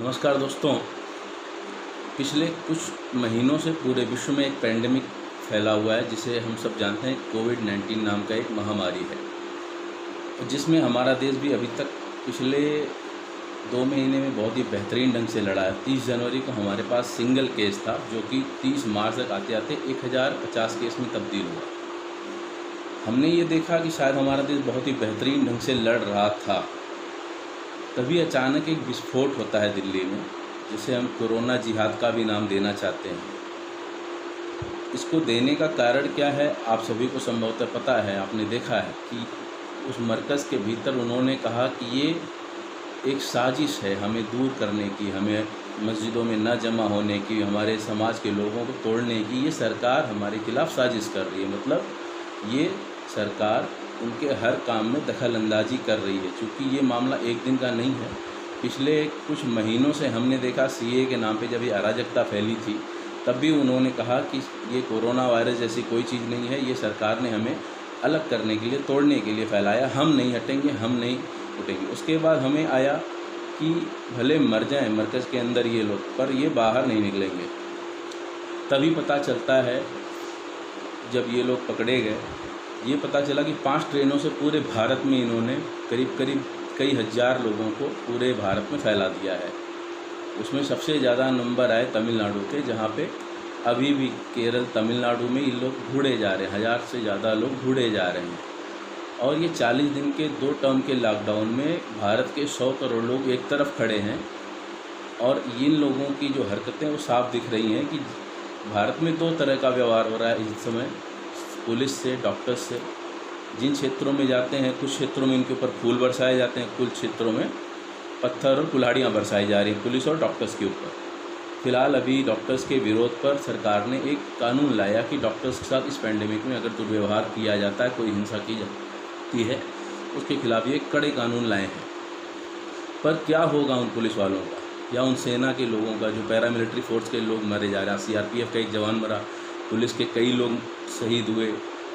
नमस्कार दोस्तों। पिछले कुछ महीनों से पूरे विश्व में एक पैंडेमिक फैला हुआ है जिसे हम सब जानते हैं कोविड-19 नाम का एक महामारी है, जिसमें हमारा देश भी अभी तक पिछले 2 महीने में बहुत ही बेहतरीन ढंग से लड़ा है। 30 जनवरी को हमारे पास सिंगल केस था जो कि 30 मार्च तक आते आते 1050 केस में तब्दील हुआ। हमने ये देखा कि शायद हमारा देश बहुत ही बेहतरीन ढंग से लड़ रहा था, तभी अचानक एक विस्फोट होता है दिल्ली में, जिसे हम कोरोना जिहाद का भी नाम देना चाहते हैं। इसको देने का कारण क्या है आप सभी को संभवतः पता है, आपने देखा है कि उस मरकज़ के भीतर उन्होंने कहा कि ये एक साजिश है हमें दूर करने की, हमें मस्जिदों में न जमा होने की, हमारे समाज के लोगों को तोड़ने की। ये सरकार हमारे खिलाफ़ साजिश कर रही है, मतलब ये सरकार उनके हर काम में दखल अंदाजी कर रही है। चूँकि ये मामला एक दिन का नहीं है, पिछले कुछ महीनों से हमने देखा सीए के नाम पे जब ये अराजकता फैली थी तब भी उन्होंने कहा कि ये कोरोना वायरस जैसी कोई चीज़ नहीं है, ये सरकार ने हमें अलग करने के लिए, तोड़ने के लिए फैलाया, हम नहीं हटेंगे, हम नहीं उठेंगे। उसके बाद हमें आया कि भले मर जाएं मरकज़ के अंदर ये लोग, पर ये बाहर नहीं निकलेंगे। तभी पता चलता है जब ये लोग पकड़े गए, ये पता चला कि 5 ट्रेनों से पूरे भारत में इन्होंने करीब कई हज़ार लोगों को पूरे भारत में फैला दिया है। उसमें सबसे ज़्यादा नंबर आए तमिलनाडु के, जहाँ पे अभी भी केरल तमिलनाडु में ये लोग ढूंढे जा रहे हैं, 1000 से ज़्यादा लोग ढूंढे जा रहे हैं। और ये 40 दिन के 2 टर्म के लॉकडाउन में भारत के 100 करोड़ लोग एक तरफ खड़े हैं, और इन लोगों की जो हरकतें वो साफ दिख रही हैं कि भारत में 2 तरह का व्यवहार हो रहा है इस समय, पुलिस से, डॉक्टर्स से। जिन क्षेत्रों में जाते हैं, कुछ क्षेत्रों में इनके ऊपर फूल बरसाए जाते हैं, कुछ क्षेत्रों में पत्थर और कुल्हाड़ियाँ बरसाई जा रही हैं पुलिस और डॉक्टर्स के ऊपर। फ़िलहाल अभी डॉक्टर्स के विरोध पर सरकार ने एक कानून लाया कि डॉक्टर्स के साथ इस पैंडेमिक में अगर दुर्व्यवहार किया जाता है, कोई हिंसा की जाती है, उसके खिलाफ ये कड़े कानून लाए हैं। पर क्या होगा उन पुलिस वालों का या उन सेना के लोगों का, जो पैरामिलिट्री फोर्स के लोग मरे जा रहे हैं। सीआरपीएफ का एक जवान मरा, पुलिस के कई लोग शहीद हुए,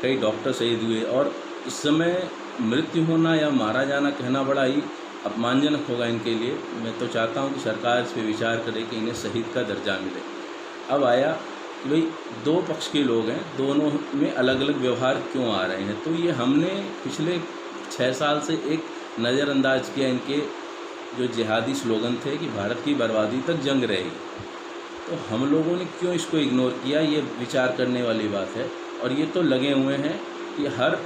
कई डॉक्टर शहीद हुए, और इस समय मृत्यु होना या मारा जाना कहना बड़ा ही अपमानजनक होगा इनके लिए। मैं तो चाहता हूं कि सरकार इस पर विचार करे कि इन्हें शहीद का दर्जा मिले। अब आया कि भाई 2 पक्ष के लोग हैं, दोनों में अलग अलग व्यवहार क्यों आ रहे हैं। तो ये हमने पिछले 6 साल से एक नज़रअंदाज किया इनके जो जिहादी स्लोगन थे कि भारत की बर्बादी तक जंग रहेगी। तो हम लोगों ने क्यों इसको इग्नोर किया, ये विचार करने वाली बात है। और ये तो लगे हुए हैं कि हर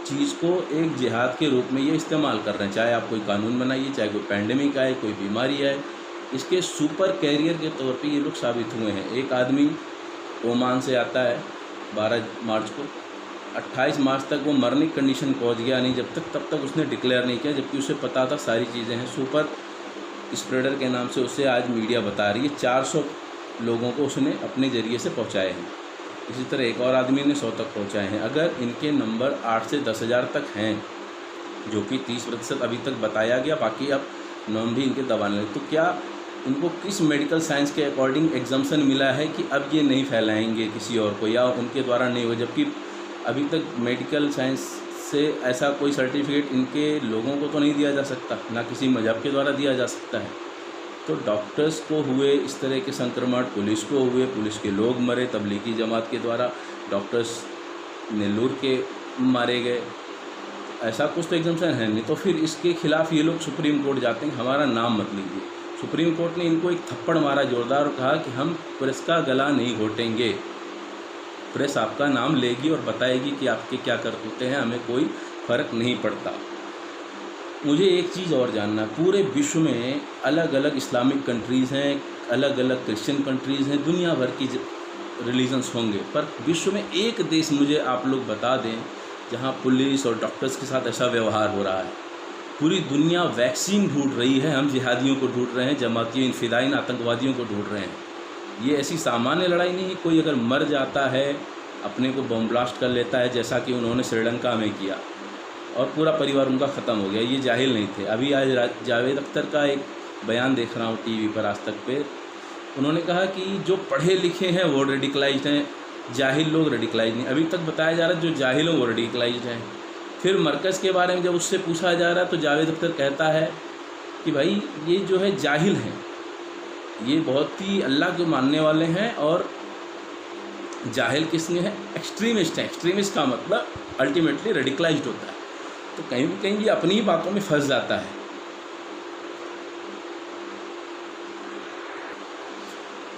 चीज़ को एक जिहाद के रूप में ये इस्तेमाल कर रहे हैं, चाहे आप कोई कानून बनाइए, चाहे कोई पैंडेमिक आए, कोई बीमारी आए, इसके सुपर कैरियर के तौर पे ये लोग साबित हुए हैं। एक आदमी ओमान से आता है 12 मार्च को, 28 मार्च तक वो मरने की कंडीशन पहुँच गया नहीं, तब तक उसने डिक्लेयर नहीं किया, जबकि उसे पता था सारी चीज़ें हैं। सुपर स्प्रेडर के नाम से उसे आज मीडिया बता रही है, 400 लोगों को उसने अपने ज़रिए से पहुँचाए हैं। इसी तरह एक और आदमी ने 100 तक पहुँचाए हैं। अगर इनके नंबर 8 से 10 हज़ार तक हैं, जो कि 30% अभी तक बताया गया, बाकी अब नाम भी इनके दबाने लगे, तो क्या इनको किस मेडिकल साइंस के अकॉर्डिंग एग्जम्पशन मिला है कि अब ये नहीं फैलाएंगे किसी और को, या उनके द्वारा नहीं हो, जबकि अभी तक मेडिकल साइंस से ऐसा कोई सर्टिफिकेट इनके लोगों को तो नहीं दिया जा सकता, ना किसी मजहब के द्वारा दिया जा सकता है। तो डॉक्टर्स को हुए इस तरह के संक्रमण, पुलिस को हुए, पुलिस के लोग मरे तबलीगी जमात के द्वारा, डॉक्टर्स नेल्लूर के मारे गए, ऐसा कुछ तो एग्जाम्पशन है नहीं। तो फिर इसके खिलाफ ये लोग सुप्रीम कोर्ट जाते हैं, हमारा नाम मत लीजिए। सुप्रीम कोर्ट ने इनको एक थप्पड़ मारा जोरदार और कहा कि हम प्रेस का गला नहीं घोटेंगे, प्रेस आपका नाम लेगी और बताएगी कि आपके क्या करतूते हैं, हमें कोई फ़र्क नहीं पड़ता। मुझे एक चीज़ और जानना है, पूरे विश्व में अलग अलग इस्लामिक कंट्रीज़ हैं, अलग अलग क्रिश्चियन कंट्रीज़ हैं, दुनिया भर की रिलीजन्स होंगे, पर विश्व में एक देश मुझे आप लोग बता दें जहां पुलिस और डॉक्टर्स के साथ ऐसा व्यवहार हो रहा है। पूरी दुनिया वैक्सीन ढूंढ रही है, हम जिहादियों को ढूंढ रहे हैं, जमातियों, इनफिदाइन आतंकवादियों को ढूंढ रहे हैं। ये ऐसी सामान्य लड़ाई नहीं है, कोई अगर मर जाता है, अपने को बम ब्लास्ट कर लेता है, जैसा कि उन्होंने श्रीलंका में किया, और पूरा परिवार उनका ख़त्म हो गया, ये जाहिल नहीं थे। अभी आज जावेद अख्तर का एक बयान देख रहा हूँ टीवी पर, आज तक पे, उन्होंने कहा कि जो पढ़े लिखे हैं वो रेडिकलाइज्ड हैं, जाहिल लोग रेडिकलाइज नहीं। अभी तक बताया जा रहा है जो जाहिल हो वो रेडिकलाइज्ड हैं। फिर मरकज़ के बारे में जब उससे पूछा जा रहा है तो जावेद अख्तर कहता है कि भाई ये जो है जाहिल हैं, ये बहुत ही अल्लाह के मानने वाले हैं, और जाहिल किसने है? एक्सट्रीमिस्ट है। एक्सट्रीमिस्ट का मतलब अल्टीमेटली रेडिकलाइज्ड होता है। तो कहीं भी कहीं ये अपनी ही बातों में फंस जाता है।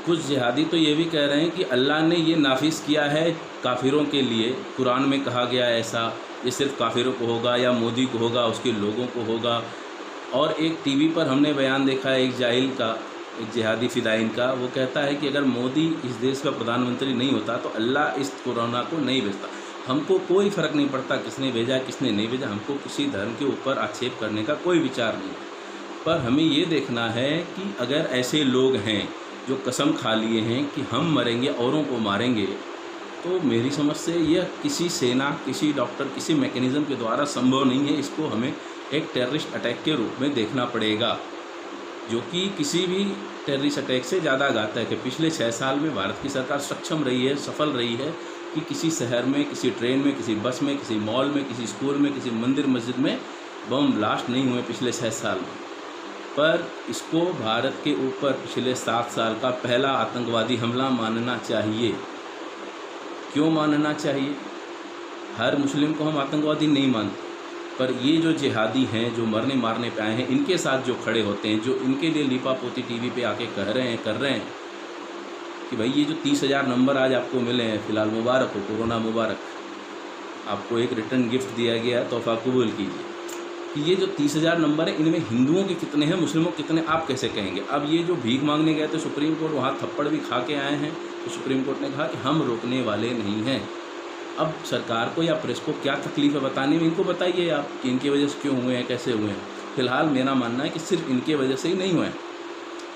कुछ जिहादी तो ये भी कह रहे हैं कि अल्लाह ने ये नाफिज किया है काफिरों के लिए, कुरान में कहा गया है ऐसा, ये सिर्फ काफिरों को होगा या मोदी को होगा, उसके लोगों को होगा। और एक टीवी पर हमने बयान देखा है एक जाहिल का, एक जिहादी फ़िदाइन का, वो कहता है कि अगर मोदी इस देश का प्रधानमंत्री नहीं होता तो अल्लाह इस कोरोना को नहीं भेजता। हमको कोई फ़र्क नहीं पड़ता किसने भेजा किसने नहीं भेजा, हमको किसी धर्म के ऊपर आक्षेप करने का कोई विचार नहीं, पर हमें ये देखना है कि अगर ऐसे लोग हैं जो कसम खा लिए हैं कि हम मरेंगे औरों को मारेंगे, तो मेरी समझ से यह किसी सेना, किसी डॉक्टर, किसी मैकेनिज़्म के द्वारा संभव नहीं है। इसको हमें एक टेररिस्ट अटैक के रूप में देखना पड़ेगा, जो कि किसी भी टेररिस्ट अटैक से ज़्यादा घातक है। पिछले 6 साल में भारत की सरकार सक्षम रही है, सफल रही है कि किसी शहर में, किसी ट्रेन में, किसी बस में, किसी मॉल में, किसी स्कूल में, किसी मंदिर मस्जिद में बम ब्लास्ट नहीं हुए पिछले 6 साल में। पर इसको भारत के ऊपर पिछले 7 साल का पहला आतंकवादी हमला मानना चाहिए। क्यों मानना चाहिए? हर मुस्लिम को हम आतंकवादी नहीं मानते, पर ये जो जिहादी हैं, जो मरने मारने पे आए हैं, इनके साथ जो खड़े होते हैं, जो इनके लिए लिपापोती टीवी पे आके कर रहे हैं कि भाई ये जो 30,000 नंबर आज आपको मिले हैं, फ़िलहाल मुबारक हो, कोरोना मुबारक, आपको एक रिटर्न गिफ्ट दिया गया, तोहफ़ा कबूल कीजिए। कि ये जो 30,000 नंबर है, इनमें हिंदुओं के कितने हैं, मुस्लिमों के कितने, आप कैसे कहेंगे? अब ये जो भीख मांगने गए थे सुप्रीम कोर्ट, वहाँ थप्पड़ भी खा के आए हैं, तो सुप्रीम कोर्ट ने कहा कि हम रोकने वाले नहीं हैं। अब सरकार को या प्रेस को क्या तकलीफ़ है बताने में, इनको बताइए आप कि इनकी वजह से क्यों हुए हैं, कैसे हुए हैं। फ़िलहाल मेरा मानना है कि सिर्फ इनके वजह से ही नहीं हुए हैं,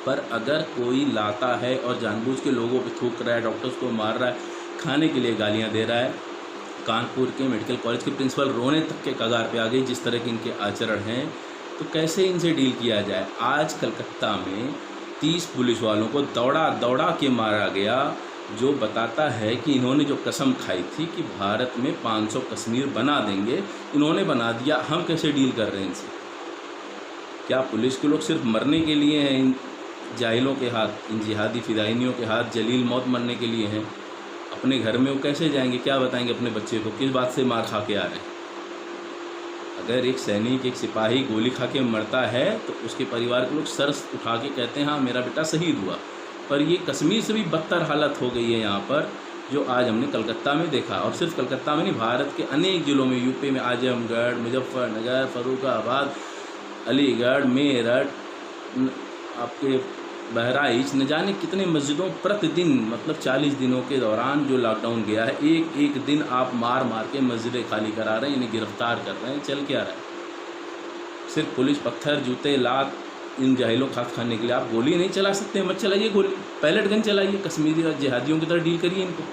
पर अगर कोई लाता है और जानबूझ के लोगों पे थूक रहा है, डॉक्टर्स को मार रहा है, खाने के लिए गालियाँ दे रहा है, कानपुर के मेडिकल कॉलेज के प्रिंसिपल रोने तक के कगार पे आ गई जिस तरह के इनके आचरण हैं, तो कैसे इनसे डील किया जाए। आज कलकत्ता में 30 पुलिस वालों को दौड़ा दौड़ा के मारा गया, जो बताता है कि इन्होंने जो कसम खाई थी कि भारत में 500 कश्मीर बना देंगे, इन्होंने बना दिया। हम कैसे डील कर रहे हैं इनसे? क्या पुलिस के लोग सिर्फ मरने के लिए हैं इन जाहिलों के हाथ, इन जिहादी फ़िदाइनियों के हाथ, जलील मौत मरने के लिए हैं? अपने घर में वो कैसे जाएंगे? क्या बताएंगे अपने बच्चे को? किस बात से मार खा के आ रहे हैं? अगर एक सैनिक, एक सिपाही गोली खा के मरता है तो उसके परिवार के लोग सर उठा के कहते हैं हाँ मेरा बेटा शहीद हुआ। पर ये कश्मीर से भी बदतर हालत हो गई है यहाँ पर, जो आज हमने कलकत्ता में देखा। और सिर्फ कलकत्ता में नहीं, भारत के अनेक ज़िलों में, यूपी में आजमगढ़, मुजफ्फरनगर, फर्रुखाबाद, अलीगढ़, मेरठ, आपके बहराइच, न जाने कितने मस्जिदों प्रतिदिन, मतलब 40 दिनों के दौरान जो लॉकडाउन गया है, एक एक दिन आप मार मार के मस्जिदें खाली करा रहे हैं, इन्हें गिरफ्तार कर रहे हैं। चल क्या रहा है? सिर्फ पुलिस पत्थर, जूते, लात इन जाहिलों खाने के लिए आप गोली नहीं चला सकते? मत चलाइए गोली, पैलेट गन चलाइए, कश्मीरी और जिहादियों की तरह डील करिए इनको।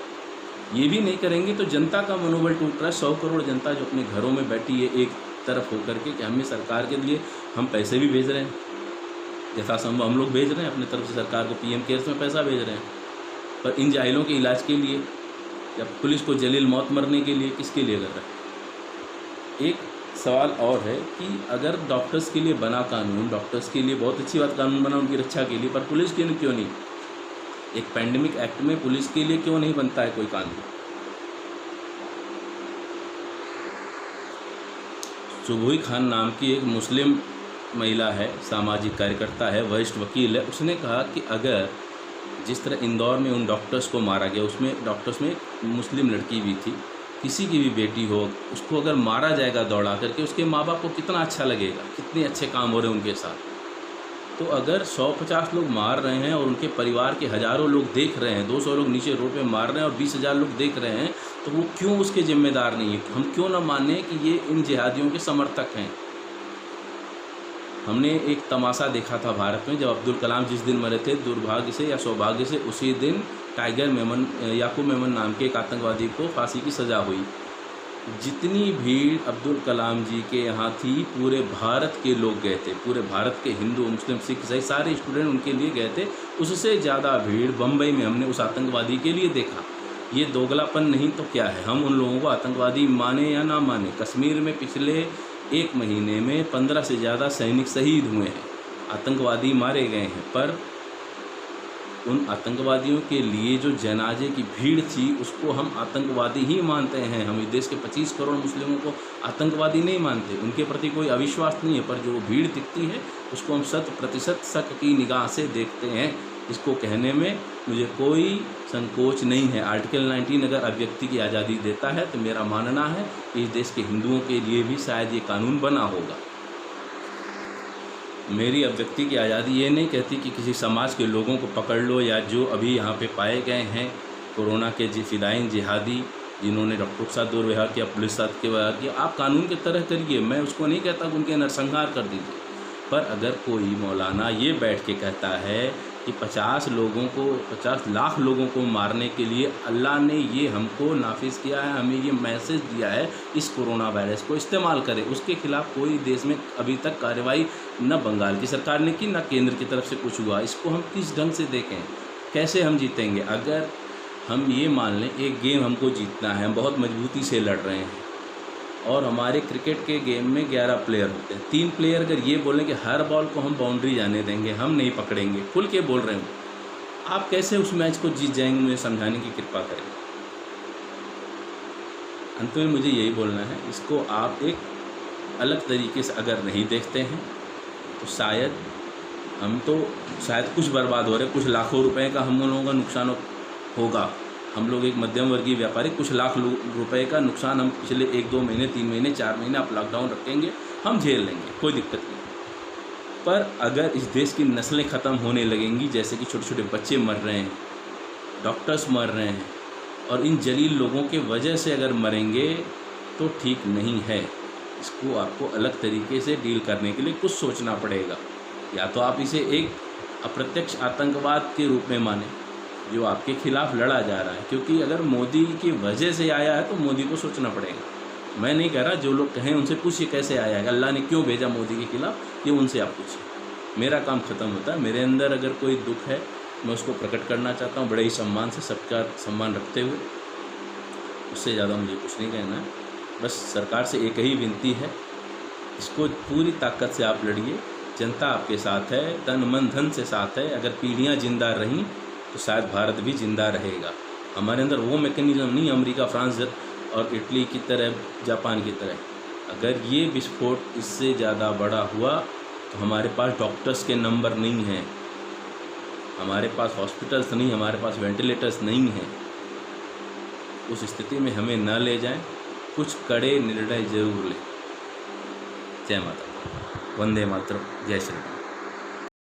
ये भी नहीं करेंगे तो जनता का मनोबल टूट रहा है। 100 करोड़ जनता जो अपने घरों में बैठी है एक तरफ होकर के कि हमें सरकार के लिए हम पैसे भी भेज रहे हैं, यथासंभव हम लोग भेज रहे हैं अपनी तरफ से सरकार को, पीएम केयर्स में पैसा भेज रहे हैं, पर इन जाहिलों के इलाज के लिए या पुलिस को जलील मौत मरने के लिए किसके लिए कर रहा है? एक सवाल और है कि अगर डॉक्टर्स के लिए बना कानून, डॉक्टर्स के लिए बहुत अच्छी बात, कानून बना उनकी रक्षा के लिए, पर पुलिस के लिए क्यों नहीं? एक पैंडेमिक एक्ट में पुलिस के लिए क्यों नहीं बनता है कोई कानून? सुबुई खान नाम की एक मुस्लिम महिला है, सामाजिक कार्यकर्ता है, वरिष्ठ वकील है, उसने कहा कि अगर जिस तरह इंदौर में उन डॉक्टर्स को मारा गया, उसमें डॉक्टर्स में एक मुस्लिम लड़की भी थी, किसी की भी बेटी हो, उसको अगर मारा जाएगा दौड़ा करके, उसके माँ बाप को कितना अच्छा लगेगा, कितने अच्छे काम हो रहे हैं उनके साथ। तो अगर 150 लोग मार रहे हैं और उनके परिवार के हज़ारों लोग देख रहे हैं, 200 लोग नीचे रोड पे मार रहे हैं और 20,000 लोग देख रहे हैं, तो वो क्यों उसके जिम्मेदार नहीं है? हम क्यों ना माने कि ये इन जिहादियों के समर्थक हैं? हमने एक तमाशा देखा था भारत में, जब अब्दुल कलाम जिस दिन मरे थे, दुर्भाग्य से या सौभाग्य से उसी दिन टाइगर मेमन, याकूब मेमन नाम के एक आतंकवादी को फांसी की सज़ा हुई। जितनी भीड़ अब्दुल कलाम जी के यहाँ थी, पूरे भारत के लोग गए थे, पूरे भारत के हिंदू, मुस्लिम, सिख, ईसाई सारे स्टूडेंट उनके लिए गए थे। उससे ज़्यादा भीड़ बम्बई में हमने उस आतंकवादी के लिए देखा। ये दोगलापन नहीं तो क्या है? हम उन लोगों को आतंकवादी माने या ना माने, कश्मीर में पिछले 1 महीने में 15 से ज़्यादा सैनिक शहीद हुए हैं, आतंकवादी मारे गए हैं, पर उन आतंकवादियों के लिए जो जनाजे की भीड़ थी उसको हम आतंकवादी ही मानते हैं। हम इस देश के 25 करोड़ मुस्लिमों को आतंकवादी नहीं मानते, उनके प्रति कोई अविश्वास नहीं है, पर जो भीड़ दिखती है उसको हम 100% शक की निगाह से देखते हैं। इसको कहने में मुझे कोई संकोच नहीं है। आर्टिकल 19 अगर अभिव्यक्ति की आज़ादी देता है तो मेरा मानना है कि इस देश के हिंदुओं के लिए भी शायद ये कानून बना होगा। मेरी अभिव्यक्ति की आज़ादी ये नहीं कहती कि किसी समाज के लोगों को पकड़ लो, या जो अभी यहाँ पे पाए गए हैं कोरोना के फिदायीन जिहादी जिन्होंने डॉक्टर के साथ दुर्व्यवहार किया, पुलिस साथ के व्यवहार किया, आप कानून की तरह करिए। मैं उसको नहीं कहता कि उनके नरसंहार कर दीजिए, पर अगर कोई मौलाना ये बैठ के कहता है कि 50 लाख लोगों को मारने के लिए अल्लाह ने ये हमको नाफिज किया है, हमें ये मैसेज दिया है इस कोरोना वायरस को इस्तेमाल करें, उसके खिलाफ कोई देश में अभी तक कार्रवाई न बंगाल की सरकार ने की, न केंद्र की तरफ से कुछ हुआ। इसको हम किस ढंग से देखें, कैसे हम जीतेंगे? अगर हम ये मान लें एक गेम हमको जीतना है, हम बहुत मजबूती से लड़ रहे हैं और हमारे क्रिकेट के गेम में 11 प्लेयर होते हैं, 3 प्लेयर अगर ये बोलें कि हर बॉल को हम बाउंड्री जाने देंगे, हम नहीं पकड़ेंगे, खुल के बोल रहे हो, आप कैसे उस मैच को जीत जाएंगे? मुझे समझाने की कृपा करें। अंत में मुझे यही बोलना है, इसको आप एक अलग तरीके से अगर नहीं देखते हैं तो शायद कुछ बर्बाद हो रहे, कुछ लाखों रुपए का हम लोगों का नुकसान होगा। हम लोग एक मध्यम वर्गीय व्यापारी, कुछ लाख रुपए का नुकसान हम पिछले 1-2 महीने, 3 महीने, 4 महीने आप लॉकडाउन रखेंगे, हम झेल लेंगे, कोई दिक्कत नहीं। पर अगर इस देश की नस्लें ख़त्म होने लगेंगी, जैसे कि छोटे छोटे बच्चे मर रहे हैं, डॉक्टर्स मर रहे हैं, और इन जलील लोगों के वजह से अगर मरेंगे तो ठीक नहीं है। इसको आपको अलग तरीके से डील करने के लिए कुछ सोचना पड़ेगा। या तो आप इसे एक अप्रत्यक्ष आतंकवाद के रूप में माने जो आपके खिलाफ लड़ा जा रहा है, क्योंकि अगर मोदी की वजह से आया है तो मोदी को सोचना पड़ेगा। मैं नहीं कह रहा, जो लोग कहें उनसे पूछिए कैसे आया है, अल्लाह ने क्यों भेजा मोदी के खिलाफ, ये उनसे आप पूछिए। मेरा काम ख़त्म होता है। मेरे अंदर अगर कोई दुख है मैं उसको प्रकट करना चाहता हूँ बड़े ही सम्मान से, सबका सम्मान रखते हुए। उससे ज़्यादा मुझे कुछ नहीं कहना है। बस सरकार से एक ही विनती है, इसको पूरी ताकत से आप लड़िए। जनता आपके साथ है, तन मन धन से साथ है। अगर पीढ़ियाँ जिंदा रहीं तो शायद भारत भी जिंदा रहेगा। हमारे अंदर वो मैकेनिज़्म नहीं अमेरिका, फ्रांस और इटली की तरह, जापान की तरह। अगर ये विस्फोट इससे ज़्यादा बड़ा हुआ तो हमारे पास डॉक्टर्स के नंबर नहीं हैं, हमारे पास हॉस्पिटल्स नहीं, हमारे पास वेंटिलेटर्स नहीं हैं। उस स्थिति में हमें न ले जाएं, कुछ कड़े निर्णय जरूर लें। जय माता, वंदे मातरम, जय श्री राम।